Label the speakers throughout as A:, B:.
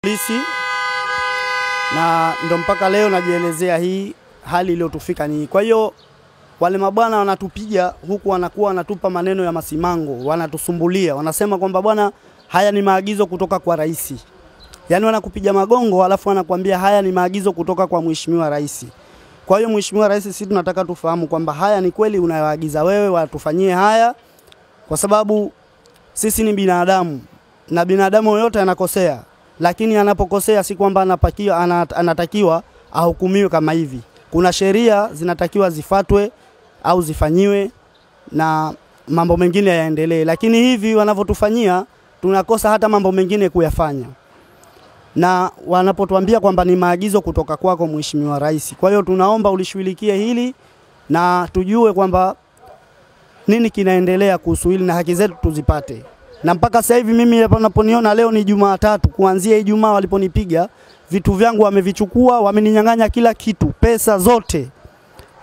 A: Polisi na ndo mpaka leo najielezea hii hali iliyotufika ni. Kwa hiyo wale mabwana wanatupiga huku wanakuwa wanatupa maneno ya masimango, wanatusumbulia, wanasema kwamba bwana haya ni maagizo kutoka kwa rais. Yaani wanakupiga magongo alafu wanakuambia haya ni maagizo kutoka kwa mheshimiwa rais. Kwa hiyo mheshimiwa rais, sisi tunataka tufahamu kwamba haya ni kweli unayoagiza wewe watufanyie haya, kwa sababu sisi ni binadamu na binadamu yote anakosea, lakini anapokosea si kwamba anatakiwa ahukumiwe kama hivi. Kuna sheria zinatakiwa zifuatwe au zifanyiwe na mambo mengine yaendelee, lakini hivi wanavyotufanyia tunakosa hata mambo mengine kuyafanya. Na wanapotuambia kwamba ni maagizo kutoka kwako mheshimiwa rais. Kwa hiyo tunaomba ulishughulikie hili na tujue kwamba nini kinaendelea kuhusu hili na haki zetu tuzipate. Na mpaka sasa hivi mimi hapa naponiona leo ni Jumatatu, kuanzia Ijumaa waliponipiga vitu vyangu wamevichukua, wameninyang'anya kila kitu, pesa zote.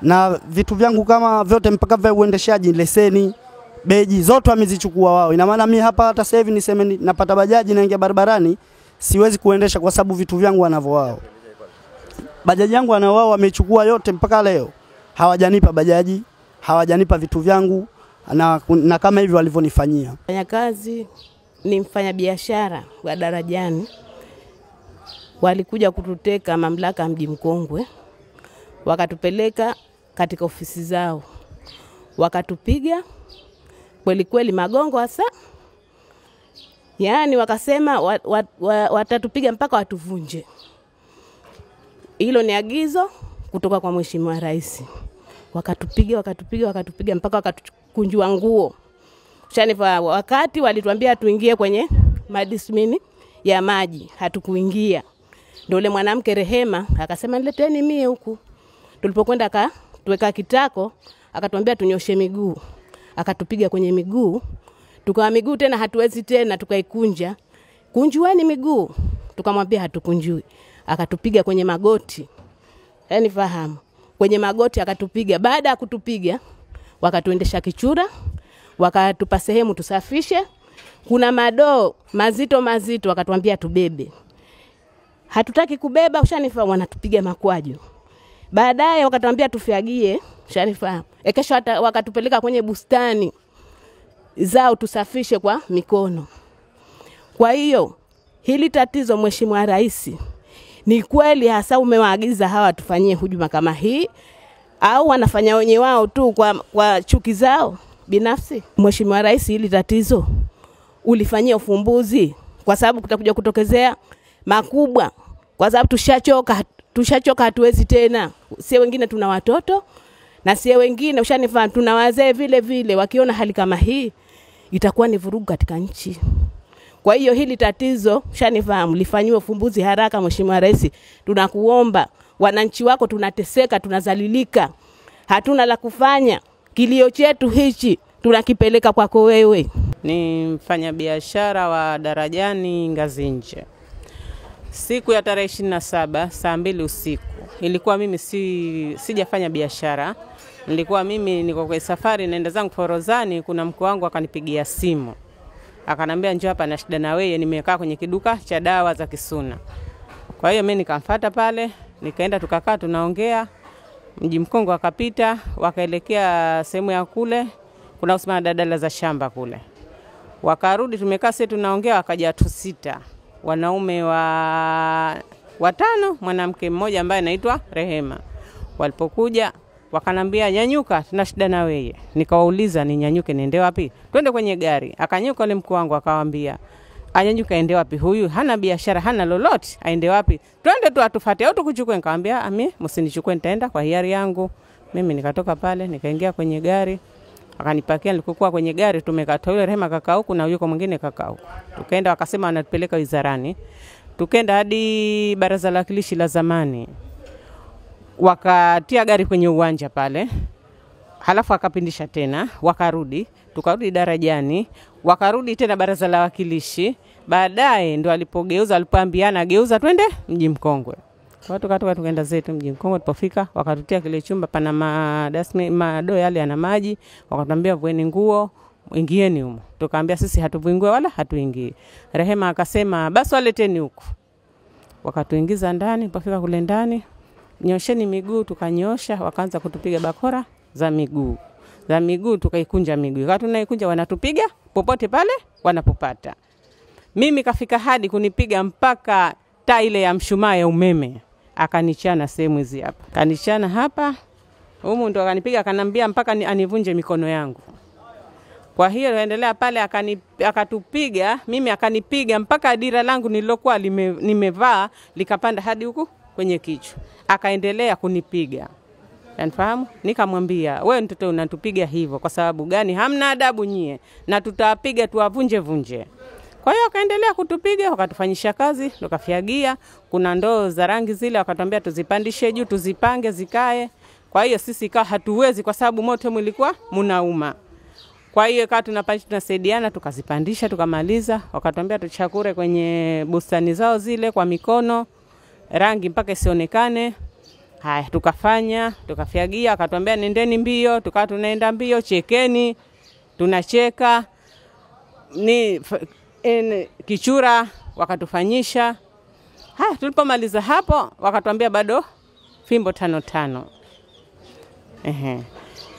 A: Na vitu vyangu kama vyote mpaka vya uendeshaji, leseni, beji zote wamezichukua wao. Ina maana mimi hapa hata sasa hivi niseme napata bajaji naingia barabarani siwezi kuendesha kwa sababu vitu vyangu wanavyo wao. Bajaji yangu wanao wao wamechukua yote mpaka leo. Hawajanipa bajaji, hawajanipa vitu vyangu na kama hivi walivyonifanyia.
B: Mfanyakazi ni mfanyabiashara wa Darajani. Walikuja kututeka mamlaka mji Mkongwe. Wakatupeleka katika ofisi zao. Wakatupiga kweli kweli magongo hasa. Yaani wakasema watatupiga mpaka watuvunje. Hilo ni agizo kutoka kwa mheshimiwa rais. Wakatupiga mpaka wakatukunjua nguo. Shanifa wakati walituambia tuingie kwenye madismini ya maji, hatukuingia. Ndio yule mwanamke Rehema akasema nileteni mie huku. Tulipokwenda tuweka kitako, akatuambia tunyoshe miguu. Akatupiga kwenye miguu. Tukawa miguu tena hatuwezi tena, tukaikunja. Kunjueni miguu. Tukamwambia hatukunjui. Akatupiga kwenye magoti. Yaani fahamu. Kwenye magoti akatupiga. Baada ya kutupiga wakatuendesha Kichura, wakatupa sehemu tusafishe. Kuna madoo mazito wakatuambia tubebe. Hatutaki kubeba, ushanifahamu, wanatupiga makwaju. Baadaye wakatuambia tufyagie, ushanifahamu. Kesho wakatupeleka kwenye bustani zao tusafishe kwa mikono. Kwa hiyo hili tatizo mheshimiwa rais, ni kweli hasa umewaagiza hawa tufanyie hujuma kama hii au wanafanya wenye wao tu kwa chuki zao binafsi? Mheshimiwa rais, hili tatizo ulifanyia ufumbuzi, kwa sababu kutakuja kutokezea makubwa, kwa sababu tushachoka hatuwezi tena. Sie wengine tuna watoto na sie wengine ushanifahamu tuna wazee vile vile, wakiona hali kama hii itakuwa ni vurugu katika nchi. Kwa hiyo hili tatizo ushanifahamu lifanyiwe ufumbuzi haraka mheshimiwa rais. Tunakuomba, wananchi wako tunateseka, tunazalilika. Hatuna la kufanya. Kilio chetu hichi tunakipeleka kwako wewe.
C: Ni mfanyabiashara wa Darajani Ngazinje. Siku ya tarehe 27 saa 2 usiku. Ilikuwa mimi sijafanya biashara. Nilikuwa mimi niko kwa safari naenda zangu Forozani, kuna mkuu wangu akanipigia simu. Akanambia njoo hapa na shida na wewe, nimekaa kwenye kiduka cha dawa za Kisuna. Kwa hiyo mimi nikamfuata pale, nikaenda tukakaa tunaongea. Mji Mkongwe akapita, wakaelekea sehemu ya kule, kuna usimama dadala za shamba kule. Wakarudi tumekaa sisi tunaongea, wakaja watu 6. Wanaume watano, mwanamke mmoja ambaye anaitwa Rehema. Walipokuja wakanambia nyanyuka, tuna shida na wewe. Nikawauliza ni nyanyuke niende wapi? Twende kwenye gari. Akanyuka yule mkuu wangu akawaambia anyanyuka aende wapi huyu? Hana biashara, hana lolote, aende wapi? Twende tu atufuate au tukuchukue. Nikamwambia msinichukue, nitaenda kwa hiari yangu. Mimi nikatoka pale nikaingia kwenye gari. Akanipakia, nilikokuwa kwenye gari tumekatoa yule Rehema kaka huku na yuko mwingine kaka huku. Tukaenda wakasema wanatupeleka wizarani. Tukaenda hadi baraza la wakilishi la zamani. Wakatia gari kwenye uwanja pale. Halafu akapindisha tena, wakarudi, tukarudi Darajani, wakarudi tena baraza la wakilishi. Baadaye ndo alipogeuza, alipoambiana geuza twende mji Mkongwe. Kwa tukatoka tukaenda zetu mji Mkongwe. Tulipofika wakatutia kile chumba pana madoo yale yana maji, wakatuambia vueni nguo ingieni humo. Tukaambia sisi hatuvuingue wala hatuingii. Rehema akasema basi waleteni huko. wakatuingiza ndani. Pofika kule ndani, nyosheni miguu, tukanyosha. Wakaanza kutupiga bakora za miguu. Za miguu tukaikunja miguu. Wakati tunaikunja wanatupiga popote pale wanapopata. Mimi kafika hadi kunipiga mpaka taa ile ya mshumaa ya umeme. Akanichana sehemu hizi hapa. Kanichana hapa. Humu ndo akanipiga, akanambia mpaka anivunje mikono yangu. Kwa hiyo endelea pale akatupiga, mimi akanipiga mpaka dira langu nilokuwa nimevaa likapanda hadi huku kwenye kichwa. Akaendelea kunipiga. Yanifahamu? Nikamwambia, wewe mtoto unatupiga hivyo kwa sababu gani? Hamna adabu nyie, na tutawapiga tuwavunje vunje. Kwa hiyo akaendelea kutupiga, wakatufanyisha kazi, tukafyagia. Kuna ndoo za rangi zile wakatuambia tuzipandishe juu, tuzipange zikae. Kwa hiyo sisi ikawa hatuwezi kwa sababu moto mlikuwa munauma. Kwa hiyo ikawa tunasaidiana, tukazipandisha, tukamaliza. Wakatuambia tuchakure kwenye bustani zao zile kwa mikono, rangi mpaka isionekane. Haya, tukafanya, tukafyagia. Akatuambia nendeni mbio, tukawa tunaenda mbio, chekeni. Tunacheka. Kichura wakatufanyisha. Haya, tulipomaliza hapo wakatuambia bado fimbo 5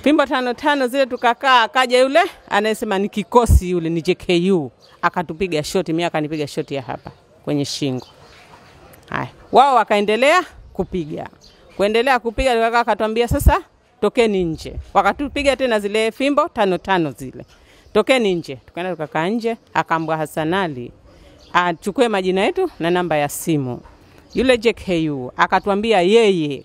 C: fimbo 5 zile tukakaa. Akaja yule anayesema ni kikosi, yule ni JKU, akatupiga shoti. Mimi akanipiga shoti ya hapa kwenye shingo. Haya, wao wakaendelea kupiga. Kuendelea kupiga tukakaa, akatuambia sasa tokeni nje. Wakatupiga tena zile fimbo 5 zile. Tokeni nje. Tukaenda tukakaa nje. Akaambwa Hassan Ali achukue majina yetu na namba ya simu. Yule JKU akatuambia yeye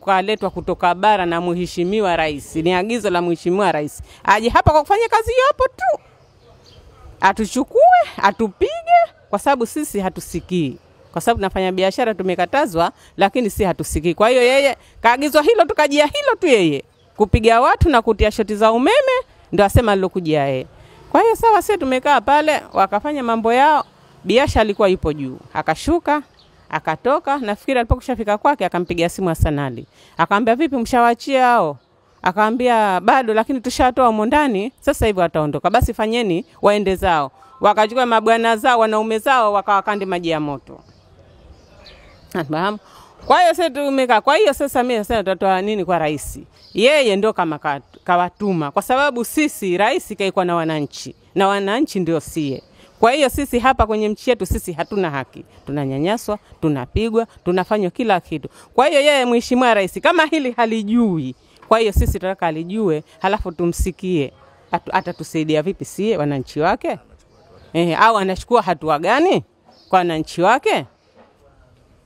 C: kaletwa kutoka bara na mheshimiwa rais. Ni agizo la mheshimiwa rais. Aje hapa kwa kufanya kazi hapo tu. Atuchukue, atupige kwa sababu sisi hatusikii. Kwa sababu nafanya biashara tumekatazwa, lakini si hatusikii. Kwa hiyo yeye kaagizwa hilo, tukajia hilo tu yeye. Kupiga watu na kutia shoti za umeme ndio asema alokujia yeye. Kwa hiyo sawa, sisi tumekaa pale, wakafanya mambo yao. Biashara alikuwa yupo juu. Akashuka, akatoka. Nafikiri alipokushafika kwake akampigia simu Hassan Ali. Akamwambia vipi, mshawaachia hao? Akamwambia bado, lakini tushatoa humo ndani, sasa hivi wataondoka. Basi fanyeni waende zao. Wakachukua mabwana zao, wanaume zao, wakawakande maji ya moto. Nafahamu. Kwa hiyo sasa tumekaa. Kwa hiyo sasa mimi sasa tutatoa nini kwa rais? Yeye ndio kama kawatuma, kwa sababu sisi rais kaikuwa na wananchi, na wananchi ndio sie. Kwa hiyo sisi hapa kwenye nchi yetu sisi hatuna haki. Tunanyanyaswa, tunapigwa, tunafanywa kila kitu. Kwa hiyo yeye mheshimiwa rais kama hili halijui, kwa hiyo sisi tunataka alijue, halafu tumsikie. Atatusaidia vipi sie wananchi wake? Au anachukua hatua gani kwa wananchi wake?